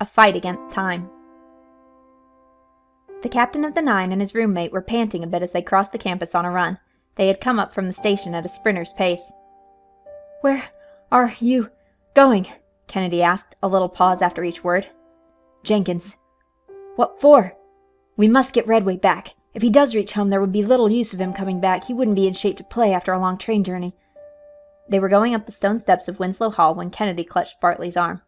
A fight against time. The captain of the 9 and his roommate were panting a bit as they crossed the campus on a run. They had come up from the station at a sprinter's pace. "Where are you going?" Kennedy asked, a little pause after each word. "Jenkins." "What for?" "We must get Redway back. If he does reach home, there would be little use of him coming back. He wouldn't be in shape to play after a long train journey." They were going up the stone steps of Winslow Hall when Kennedy clutched Bartley's arm.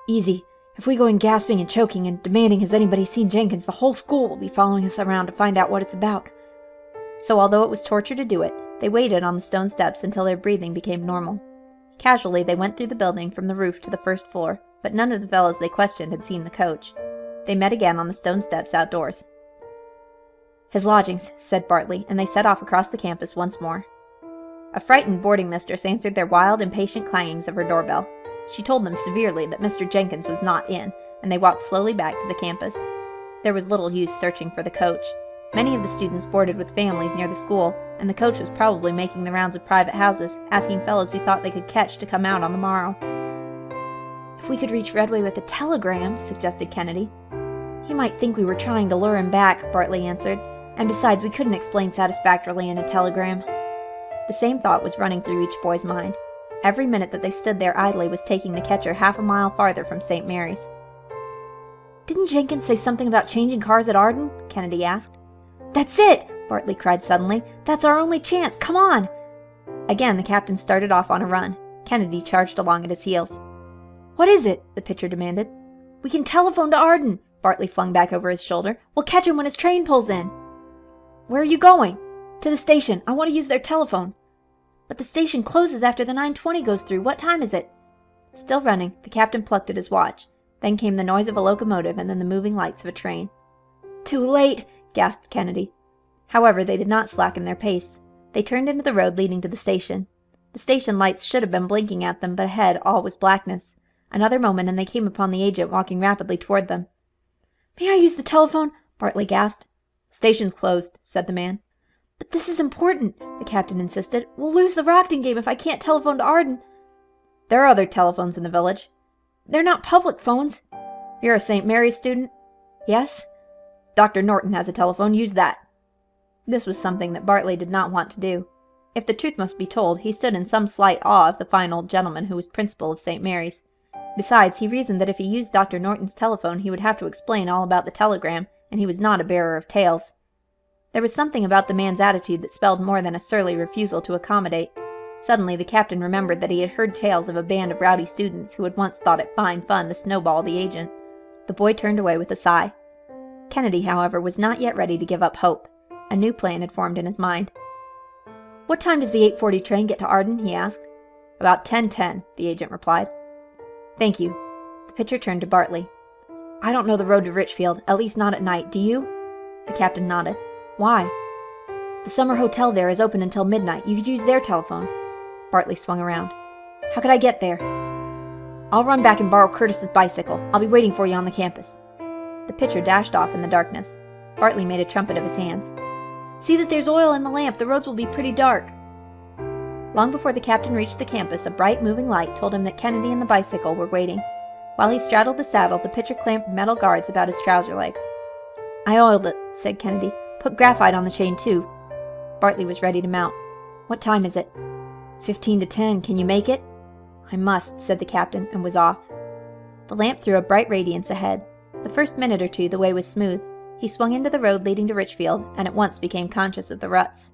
"Easy. If we go in gasping and choking and demanding has anybody seen Jenkins, the whole school will be following us around to find out what it's about." So although it was torture to do it, they waited on the stone steps until their breathing became normal. Casually, they went through the building from the roof to the first floor, but none of the fellows they questioned had seen the coach. They met again on the stone steps outdoors. "His lodgings," said Bartley, and they set off across the campus once more. A frightened boarding mistress answered their wild, impatient clangings of her doorbell. She told them severely that Mr. Jenkins was not in, and they walked slowly back to the campus. There was little use searching for the coach. Many of the students boarded with families near the school, and the coach was probably making the rounds of private houses, asking fellows who thought they could catch to come out on the morrow. "If we could reach Redway with a telegram," suggested Kennedy. "He might think we were trying to lure him back," Bartley answered. "And besides, we couldn't explain satisfactorily in a telegram." The same thought was running through each boy's mind. Every minute that they stood there idly was taking the catcher half a mile farther from St. Mary's. "Didn't Jenkins say something about changing cars at Arden?" Kennedy asked. "That's it!" Bartley cried suddenly. "That's our only chance! Come on!" Again the captain started off on a run. Kennedy charged along at his heels. "What is it?" the pitcher demanded. "We can telephone to Arden!" Bartley flung back over his shoulder. "We'll catch him when his train pulls in." "Where are you going?" "To the station. I want to use their telephone." "But the station closes after the 9:20 goes through. What time is it?" Still running, the captain plucked at his watch. Then came the noise of a locomotive and then the moving lights of a train. "Too late!" gasped Kennedy. However, they did not slacken their pace. They turned into the road leading to the station. The station lights should have been blinking at them, but ahead all was blackness. Another moment and they came upon the agent walking rapidly toward them. "May I use the telephone?" Bartley gasped. "Station's closed," said the man. "But this is important," the captain insisted. "We'll lose the Rockton game if I can't telephone to Arden." "There are other telephones in the village." "They're not public phones." "You're a St. Mary's student?" "Yes." "Dr. Norton has a telephone. Use that." This was something that Bartley did not want to do. If the truth must be told, he stood in some slight awe of the fine old gentleman who was principal of St. Mary's. Besides, he reasoned that if he used Dr. Norton's telephone, he would have to explain all about the telegram, and he was not a bearer of tales. There was something about the man's attitude that spelled more than a surly refusal to accommodate. Suddenly the captain remembered that he had heard tales of a band of rowdy students who had once thought it fine fun to snowball the agent. The boy turned away with a sigh. Kennedy, however, was not yet ready to give up hope. A new plan had formed in his mind. "What time does the 8:40 train get to Arden?" he asked. "About 10:10, the agent replied. "Thank you." The pitcher turned to Bartley. "I don't know the road to Richfield, at least not at night. Do you?" The captain nodded. "Why?" "The summer hotel there is open until midnight. You could use their telephone." Bartley swung around. "How could I get there?" "I'll run back and borrow Curtis's bicycle. I'll be waiting for you on the campus." The pitcher dashed off in the darkness. Bartley made a trumpet of his hands. "See that there's oil in the lamp. The roads will be pretty dark." Long before the captain reached the campus, a bright moving light told him that Kennedy and the bicycle were waiting. While he straddled the saddle, the pitcher clamped metal guards about his trouser legs. "I oiled it," said Kennedy. "Put graphite on the chain, too." Bartley was ready to mount. "What time is it?" 15 to 10. Can you make it?" "I must," said the captain, and was off. The lamp threw a bright radiance ahead. The first minute or two the way was smooth. He swung into the road leading to Richfield, and at once became conscious of the ruts.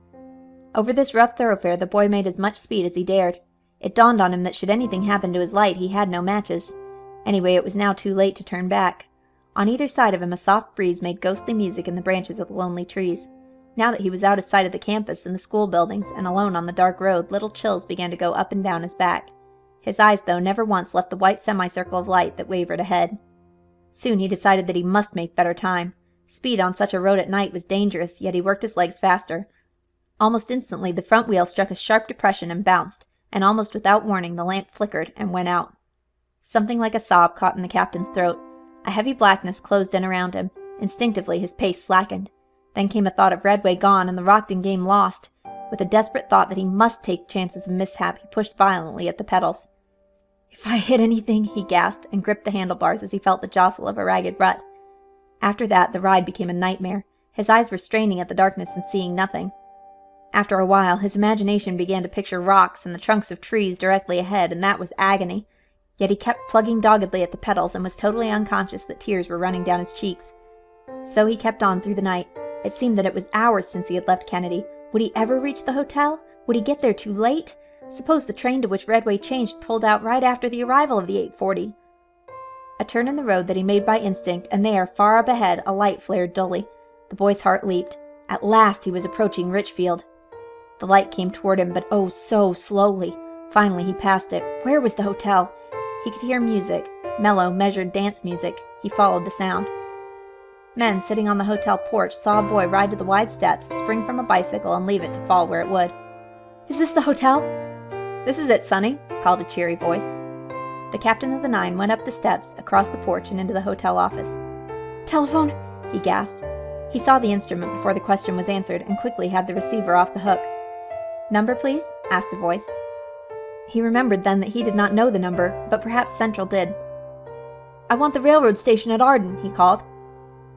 Over this rough thoroughfare the boy made as much speed as he dared. It dawned on him that should anything happen to his light he had no matches. Anyway, it was now too late to turn back. On either side of him a soft breeze made ghostly music in the branches of the lonely trees. Now that he was out of sight of the campus and the school buildings, and alone on the dark road, little chills began to go up and down his back. His eyes, though, never once left the white semicircle of light that wavered ahead. Soon he decided that he must make better time. Speed on such a road at night was dangerous, yet he worked his legs faster. Almost instantly the front wheel struck a sharp depression and bounced, and almost without warning the lamp flickered and went out. Something like a sob caught in the captain's throat. A heavy blackness closed in around him. Instinctively his pace slackened. Then came a thought of Redway gone and the Rockton game lost. With a desperate thought that he must take chances of mishap, he pushed violently at the pedals. If I hit anything, he gasped and gripped the handlebars as he felt the jostle of a ragged rut. After that, the ride became a nightmare. His eyes were straining at the darkness and seeing nothing. After a while, his imagination began to picture rocks and the trunks of trees directly ahead, and that was agony. Yet he kept plugging doggedly at the pedals and was totally unconscious that tears were running down his cheeks. So he kept on through the night. It seemed that it was hours since he had left Kennedy. Would he ever reach the hotel? Would he get there too late? Suppose the train to which Redway changed pulled out right after the arrival of the 8:40. A turn in the road that he made by instinct, and there, far up ahead, a light flared dully. The boy's heart leaped. At last he was approaching Richfield. The light came toward him, but oh, so slowly. Finally he passed it. Where was the hotel? He could hear music, mellow, measured dance music. He followed the sound. Men sitting on the hotel porch saw a boy ride to the wide steps, spring from a bicycle, and leave it to fall where it would. Is this the hotel? This is it, Sonny, called a cheery voice. The captain of the 9 went up the steps, across the porch, and into the hotel office. Telephone? He gasped. He saw the instrument before the question was answered and quickly had the receiver off the hook. Number, please? Asked a voice. He remembered then that he did not know the number, but perhaps Central did. I want the railroad station at Arden, he called.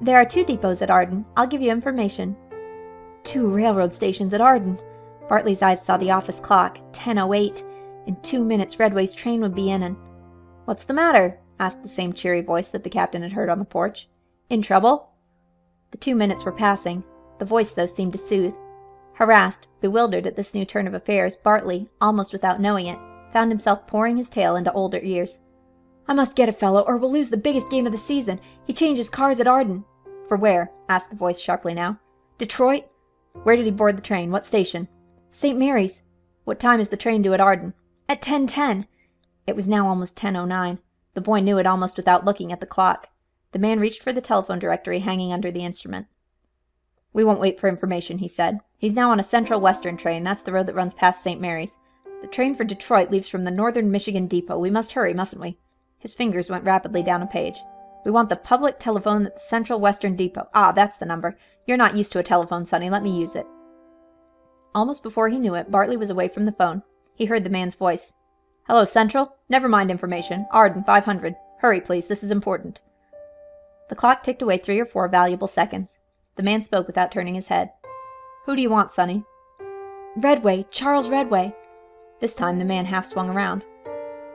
There are 2 depots at Arden. I'll give you information. 2 railroad stations at Arden. Bartley's eyes saw the office clock, 10:08. In 2 minutes Redway's train would be in and... What's the matter? Asked the same cheery voice that the captain had heard on the porch. In trouble? The 2 minutes were passing. The voice, though, seemed to soothe. Harassed, bewildered at this new turn of affairs, Bartley, almost without knowing it, found himself pouring his tale into older ears. I must get a fellow, or we'll lose the biggest game of the season. He changes cars at Arden. For where? Asked the voice sharply now. Detroit. Where did he board the train? What station? St. Mary's. What time is the train due at Arden? At 10:10. It was now almost 10:09. The boy knew it almost without looking at the clock. The man reached for the telephone directory hanging under the instrument. We won't wait for information, he said. He's now on a Central Western train. That's the road that runs past St. Mary's. The train for Detroit leaves from the Northern Michigan Depot. We must hurry, mustn't we? His fingers went rapidly down a page. We want the public telephone at the Central Western Depot. Ah, that's the number. You're not used to a telephone, Sonny. Let me use it. Almost before he knew it, Bartley was away from the phone. He heard the man's voice. Hello, Central. Never mind information. Arden, 500. Hurry, please. This is important. The clock ticked away 3 or 4 valuable seconds. The man spoke without turning his head. Who do you want, Sonny? Redway. Charles Redway. This time the man half swung around.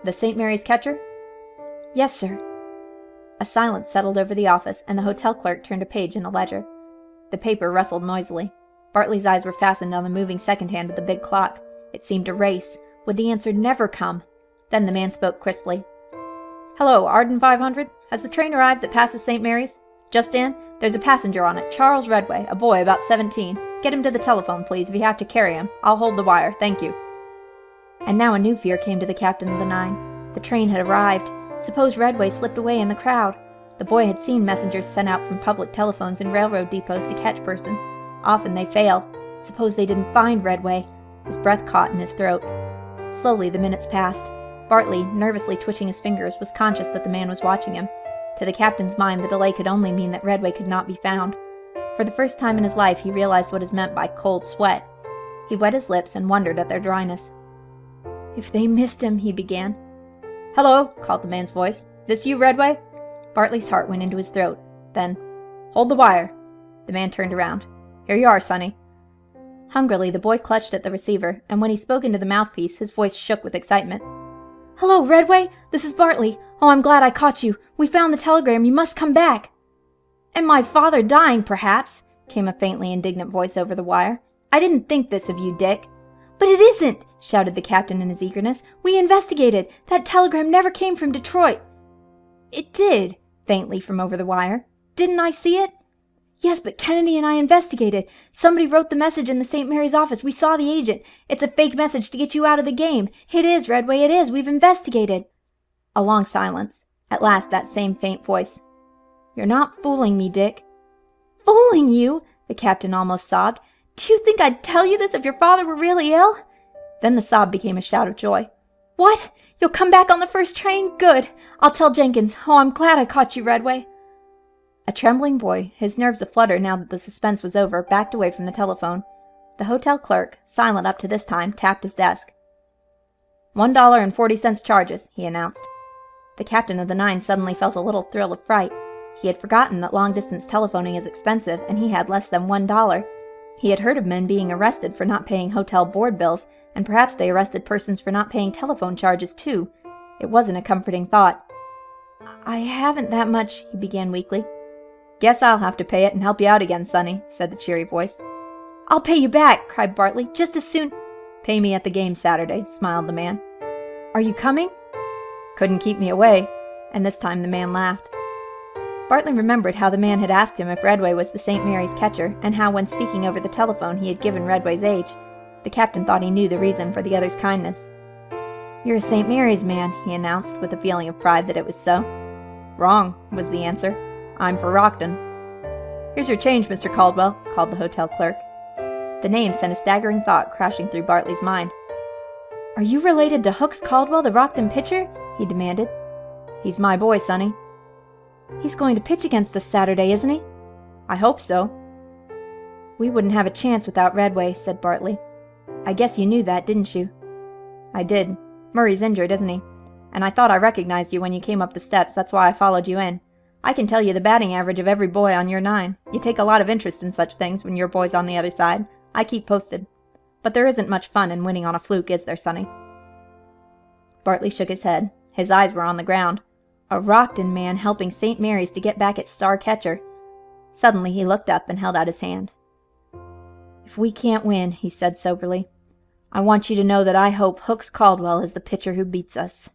The St. Mary's catcher? Yes, sir. A silence settled over the office, and the hotel clerk turned a page in a ledger. The paper rustled noisily. Bartley's eyes were fastened on the moving second hand of the big clock. It seemed to race. Would the answer never come? Then the man spoke crisply. Hello, Arden 500. Has the train arrived that passes St. Mary's? Just in. There's a passenger on it, Charles Redway, a boy about 17. Get him to the telephone, please, if you have to carry him. I'll hold the wire. Thank you. And now a new fear came to the captain of the 9. The train had arrived. Suppose Redway slipped away in the crowd. The boy had seen messengers sent out from public telephones in railroad depots to catch persons. Often they failed. Suppose they didn't find Redway. His breath caught in his throat. Slowly the minutes passed. Bartley, nervously twitching his fingers, was conscious that the man was watching him. To the captain's mind, the delay could only mean that Redway could not be found. For the first time in his life, he realized what is meant by cold sweat. He wet his lips and wondered at their dryness. If they missed him, he began. Hello, called the man's voice. This you, Redway? Bartley's heart went into his throat. Then, hold the wire. The man turned around. Here you are, Sonny. Hungrily, the boy clutched at the receiver, and when he spoke into the mouthpiece, his voice shook with excitement. Hello, Redway. This is Bartley. Oh, I'm glad I caught you. We found the telegram. You must come back. And my father dying, perhaps, came a faintly indignant voice over the wire. I didn't think this of you, Dick. But it isn't, shouted the captain in his eagerness. We investigated. That telegram never came from Detroit. It did, faintly from over the wire. Didn't I see it? Yes, but Kennedy and I investigated. Somebody wrote the message in the St. Mary's office. We saw the agent. It's a fake message to get you out of the game. It is, Redway, it is. We've investigated. A long silence. At last, that same faint voice. You're not fooling me, Dick. Fooling you? The captain almost sobbed. Do you think I'd tell you this if your father were really ill? Then the sob became a shout of joy. What? You'll come back on the first train? Good. I'll tell Jenkins. Oh, I'm glad I caught you, Redway. A trembling boy, his nerves aflutter now that the suspense was over, backed away from the telephone. The hotel clerk, silent up to this time, tapped his desk. $1.40 charges, he announced. The captain of the 9 suddenly felt a little thrill of fright. He had forgotten that long-distance telephoning is expensive, and he had less than $1. He had heard of men being arrested for not paying hotel board bills, and perhaps they arrested persons for not paying telephone charges, too. It wasn't a comforting thought. "I haven't that much," he began weakly. "Guess I'll have to pay it and help you out again, Sonny," said the cheery voice. "I'll pay you back," cried Bartley, "just as soon—" "Pay me at the game Saturday," smiled the man. "Are you coming?" "Couldn't keep me away," and this time the man laughed. Bartley remembered how the man had asked him if Redway was the St. Mary's catcher, and how when speaking over the telephone he had given Redway's age. The captain thought he knew the reason for the other's kindness. "You're a St. Mary's man," he announced, with a feeling of pride that it was so. "Wrong," was the answer. "I'm for Rockton." "Here's your change, Mr. Caldwell," called the hotel clerk. The name sent a staggering thought crashing through Bartley's mind. "Are you related to Hooks Caldwell, the Rockton pitcher?" he demanded. "He's my boy, Sonny." "He's going to pitch against us Saturday, isn't he?" "I hope so." "We wouldn't have a chance without Redway," said Bartley. "I guess you knew that, didn't you?" "I did. Murray's injured, isn't he? And I thought I recognized you when you came up the steps, that's why I followed you in. I can tell you the batting average of every boy on your 9. You take a lot of interest in such things when your boy's on the other side. I keep posted. But there isn't much fun in winning on a fluke, is there, Sonny?" Bartley shook his head. His eyes were on the ground. A Rockton man helping St. Mary's to get back its star catcher. Suddenly he looked up and held out his hand. "If we can't win," he said soberly, "I want you to know that I hope Hooks Caldwell is the pitcher who beats us."